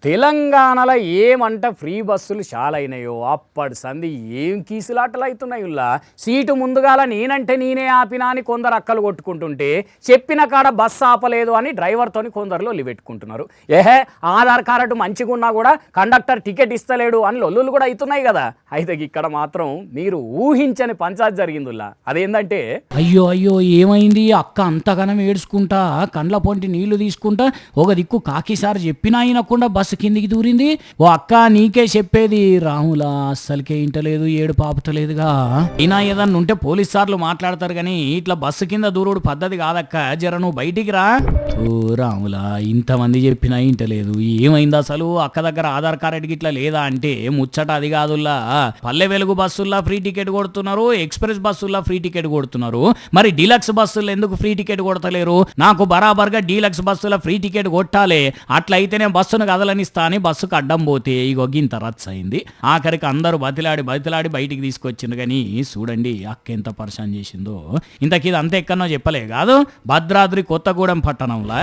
తెలంగాణలో ఏమంట ఫ్రీ బస్సులు చాలా అయినాయో అప్పటి సంది ఏం కీసులాటలు అవుతున్నాయి ఉల్లా సీటు ముందుగాల నేనంటే నేనే ఆపినా అని కొందరు అక్కలు కొట్టుకుంటుంటే చెప్పిన కాడ బస్సు ఆపలేదు అని డ్రైవర్తోని కొందరు పెట్టుకుంటున్నారు. ఆధార్ కార్డు మంచిగా ఉన్నా కూడా కండక్టర్ టికెట్ ఇస్తలేడు అని లొల్లులు కూడా అవుతున్నాయి కదా. అయితే ఇక్కడ మాత్రం మీరు ఊహించని పంచాయత్ జరిగిందిలా. అదేంటంటే అయ్యో అయ్యో ఏమైంది అక్క అంతగానం ఏడ్చుకుంటా కండ్ల పొంటి నీళ్లు తీసుకుంటా ఒక దిక్కు కాకిసారి చెప్పినా అయినకుండా బస్సు కిందికి దూరింది. ఓ అక్క నీకే చెప్పేది రాములా అస్సలకే ఇంటలేదు ఏడు పాపుతలేదుగా. అయినా ఏదన్నా ఉంటే పోలీస్ సార్లు మాట్లాడతారు కానీ ఇట్లా బస్సు కింద దూరుడు పద్ధతి కాదక్క, జర నువ్వు బయటికి రా. ఓ రాములా ఇంతమంది చెప్పినా ఇంటలేదు, ఏమైంది అసలు అక్క దగ్గర ఆధార్ కార్డు ఇట్లా లేదా అంటే ముచ్చట అది కాదుల్లా. పల్లె వెలుగు బస్సుల్లో ఫ్రీ టికెట్ కొడుతున్నారు, ఎక్స్ప్రెస్ బస్సుల్లో ఫ్రీ టికెట్ కొడుతున్నారు, మరి డీలక్స్ బస్సుల్లో ఎందుకు ఫ్రీ టికెట్ కొడతలేరు? నాకు బరాబర్గా డీలక్స్ బస్సులో ఫ్రీ టికెట్ కొట్టాలి, అట్లయితేనే బస్సును కదలనిస్తా అని బస్సుకు అడ్డం పోతే ఇగో గింత రచ్చ అయింది. ఆఖరికి అందరూ బతిలాడి బయటికి తీసుకొచ్చింది. కానీ చూడండి అక్క ఎంత పరిశాన్ చేసిందో. ఇంతకీ అంత ఎక్కడనో చెప్పలే కాదు, భద్రాద్రి కొత్తగూడెం పట్టణంలో